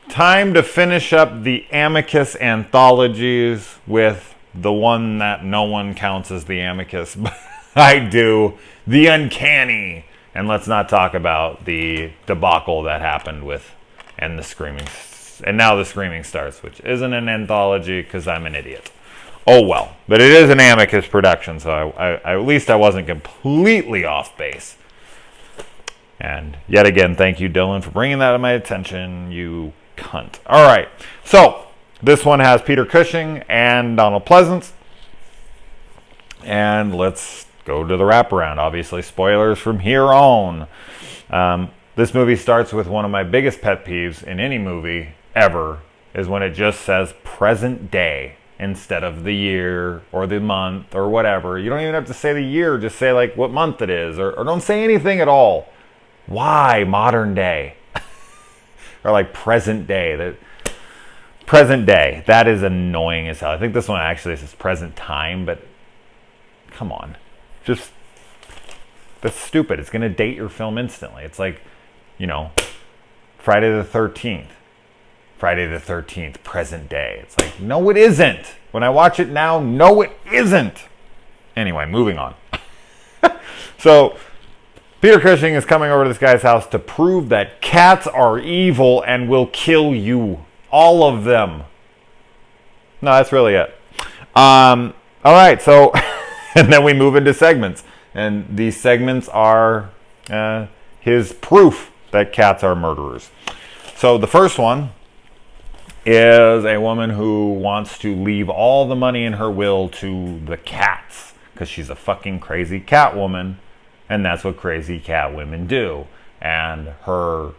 time to finish up the Amicus anthologies with the one that no one counts as the Amicus, but I do, the Uncanny. And let's not talk about the debacle that happened with, and now the Screaming starts, which isn't an anthology because I'm an idiot. Oh well, but it is an Amicus production, so at least I wasn't completely off base. And yet again, thank you, Dylan, for bringing that to my attention, you cunt. All right, so this one has Peter Cushing and Donald Pleasance. And let's go to the wraparound. Obviously, spoilers from here on. This movie starts with one of my biggest pet peeves in any movie ever, is when it just says present day instead of the year or the month or whatever. You don't even have to say the year, just say like what month it is, or don't say anything at all. Why modern day? Or like present day. Present day. That is annoying as hell. I think this one actually says present time, but come on. Just, that's stupid. It's going to date your film instantly. It's like, Friday the 13th. Friday the 13th, present day. It's like, no, it isn't. When I watch it now, no, it isn't. Anyway, moving on. So, Peter Cushing is coming over to this guy's house to prove that cats are evil and will kill you. All of them. No, that's really it. All right, so, and then we move into segments. And these segments are his proof that cats are murderers. So the first one is a woman who wants to leave all the money in her will to the cats because she's a fucking crazy cat woman, and that's what crazy cat women do. And her,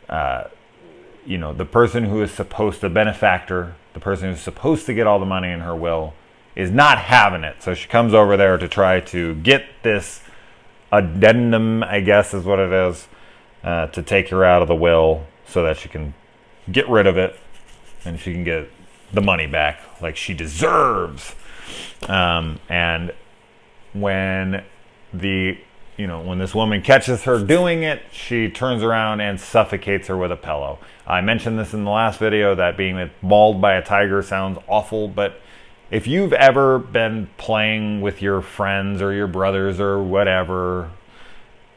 the person who is supposed to, benefactor, the person who's supposed to get all the money in her will, is not having it. So she comes over there to try to get this addendum, I guess is what it is, to take her out of the will so that she can get rid of it and she can get the money back like she deserves. And when when this woman catches her doing it, she turns around and suffocates her with a pillow. I mentioned this in the last video, that being mauled by a tiger sounds awful, but if you've ever been playing with your friends or your brothers or whatever,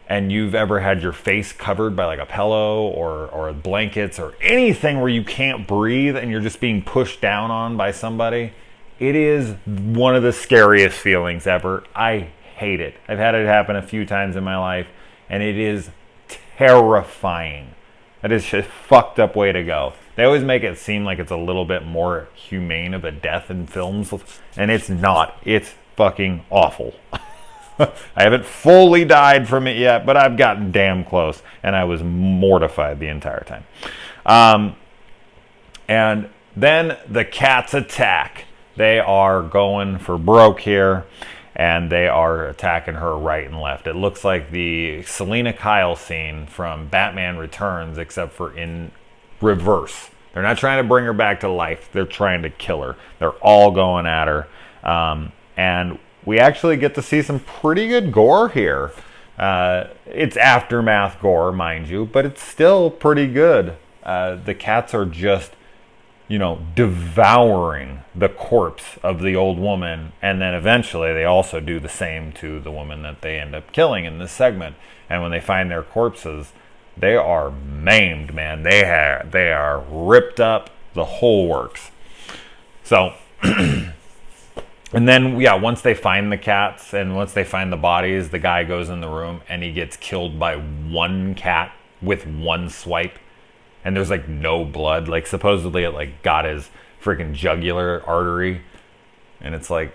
and you've ever had your face covered by like a pillow or blankets or anything where you can't breathe and you're just being pushed down on by somebody, it is one of the scariest feelings ever. I hate it. I've had it happen a few times in my life, and it is terrifying. That is just a fucked up way to go. They always make it seem like it's a little bit more humane of a death in films, and it's not. It's fucking awful. I haven't fully died from it yet, but I've gotten damn close, and I was mortified the entire time. And then the cats attack. They are going for broke here, and they are attacking her right and left. It looks like the Selena Kyle scene from Batman Returns, except for in reverse. They're not trying to bring her back to life. They're trying to kill her. They're all going at her. And we actually get to see some pretty good gore here. It's aftermath gore, mind you, but it's still pretty good. The cats are just, devouring the corpse of the old woman. And then eventually they also do the same to the woman that they end up killing in this segment. And when they find their corpses, they are maimed, man. They are ripped up, the whole works. So, and then, once they find the cats and once they find the bodies, the guy goes in the room and he gets killed by one cat with one swipe. And there's like no blood. Like supposedly it like got his freaking jugular artery. And it's like,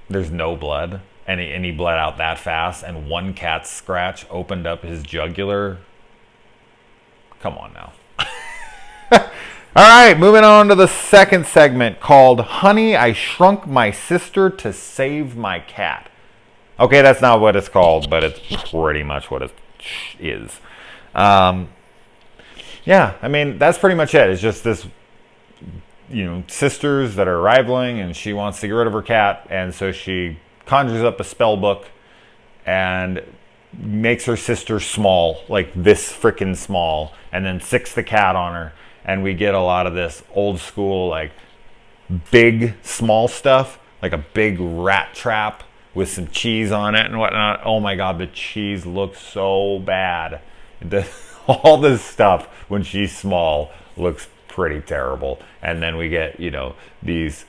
there's no blood. And he bled out that fast. And one cat's scratch opened up his jugular. Come on now. All right, moving on to the second segment called Honey, I Shrunk My Sister to Save My Cat. Okay, that's not what it's called, but it's pretty much what it is. That's pretty much it. It's just this, sisters that are rivaling, and she wants to get rid of her cat, and so she conjures up a spell book and makes her sister small, like this freaking small, and then sicks the cat on her. and we get a lot of this old school, like, big, small stuff, like a big rat trap with some cheese on it and whatnot. Oh my God, the cheese looks so bad. All this stuff, when she's small, looks pretty terrible. And then we get, you know, these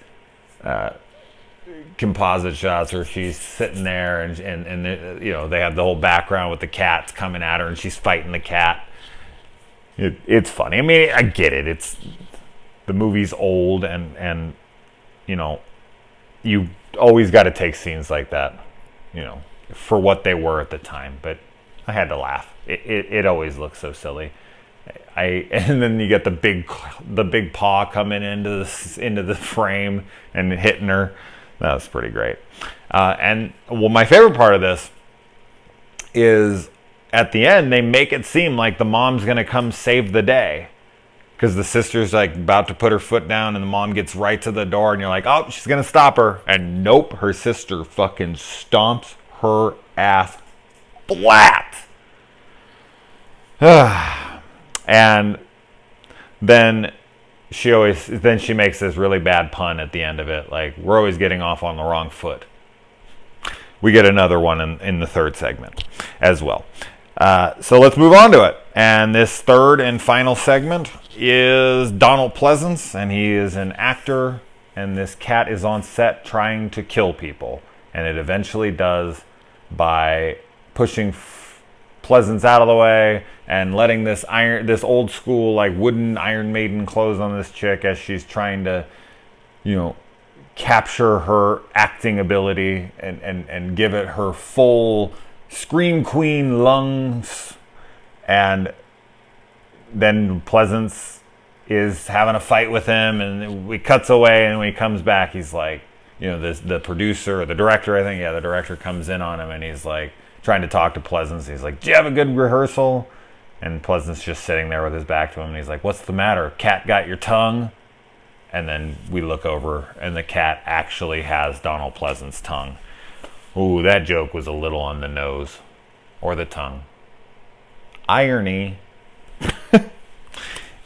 composite shots where she's sitting there and you know, they have the whole background with the cats coming at her and she's fighting the cat. It's funny. I mean, I get it. It's the movie's old and you know, you always got to take scenes like that, you know, for what they were at the time. But I had to laugh. It always looks so silly. And then you get the big paw coming into the frame and hitting her. That was pretty great. And well, my favorite part of this is at the end they make it seem like the mom's gonna come save the day, because the sister's like about to put her foot down and the mom gets right to the door and you're like, oh, she's gonna stop her. And nope, her sister fucking stomps her ass flat. And then she makes this really bad pun at the end of it, like, we're always getting off on the wrong foot. We get another one in the third segment as well. So let's move on to it. And this third and final segment is Donald Pleasance, and he is an actor, and this cat is on set trying to kill people, and it eventually does by pushing Pleasance out of the way and letting this old school, like, wooden Iron Maiden close on this chick as she's trying to, you know, capture her acting ability and give it her full scream queen lungs. And then Pleasance is having a fight with him, and we cuts away, and when he comes back, he's like, you know, the producer or the director, I think, the director comes in on him, and he's like trying to talk to Pleasance. He's like, do you have a good rehearsal? And Pleasance just sitting there with his back to him, and he's like, what's the matter? Cat got your tongue? And then we look over, and the cat actually has Donald Pleasance's tongue. Ooh, that joke was a little on the nose. Or the tongue. Irony.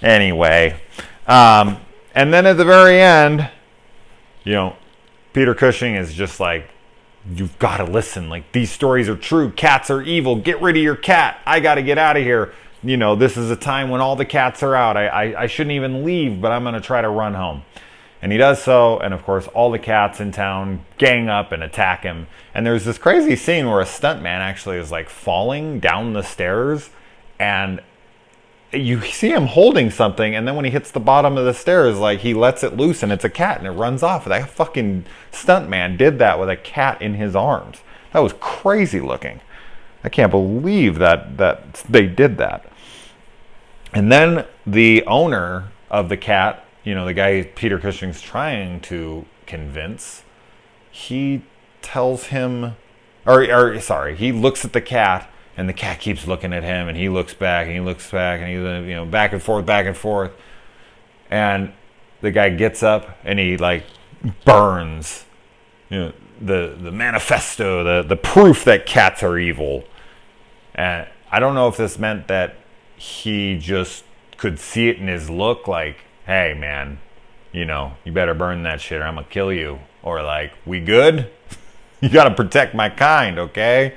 Anyway. And then at the very end, you know, Peter Cushing is just like, you've got to listen. Like, these stories are true. Cats are evil. Get rid of your cat. I got to get out of here. You know, this is a time when all the cats are out. I shouldn't even leave, but I'm going to try to run home. And he does so, and of course, all the cats in town gang up and attack him. And there's this crazy scene where a stuntman actually is like falling down the stairs, and you see him holding something, and then when he hits the bottom of the stairs, like, he lets it loose, and it's a cat, and it runs off. That fucking stuntman did that with a cat in his arms. That was crazy looking. I can't believe that they did that. And then the owner of the cat, you know, the guy Peter Cushing's trying to convince, he tells him, he looks at the cat, and the cat keeps looking at him, and he looks back, and he looks back, and he's, you know, back and forth. And the guy gets up, and he, like, burns, you know, the manifesto, the proof that cats are evil. And I don't know if this meant that he just could see it in his look, like, hey, man, you know, you better burn that shit or I'm gonna kill you. Or like, we good? You gotta protect my kind, okay?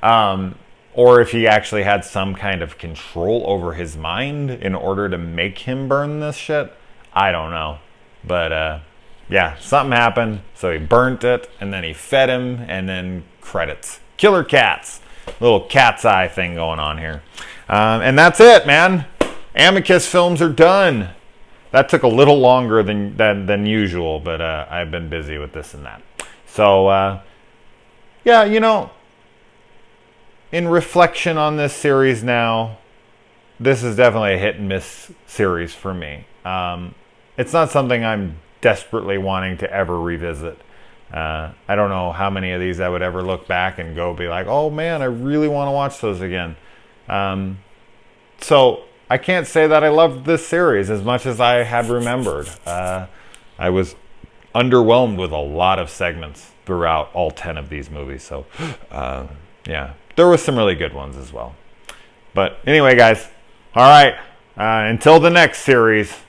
Or if he actually had some kind of control over his mind in order to make him burn this shit. I don't know. But, yeah, something happened. So he burnt it, and then he fed him, and then credits. Killer cats. Little cat's eye thing going on here. And that's it, man. Amicus films are done. That took a little longer than usual, but I've been busy with this and that. So, yeah, you know, in reflection on this series now, this is definitely a hit and miss series for me. It's not something I'm desperately wanting to ever revisit. I don't know how many of these I would ever look back and go be like, oh man, I really want to watch those again. So I can't say that I loved this series as much as I had remembered. I was underwhelmed with a lot of segments throughout all 10 of these movies. So, yeah, there were some really good ones as well. But anyway, guys, all right, Until the next series.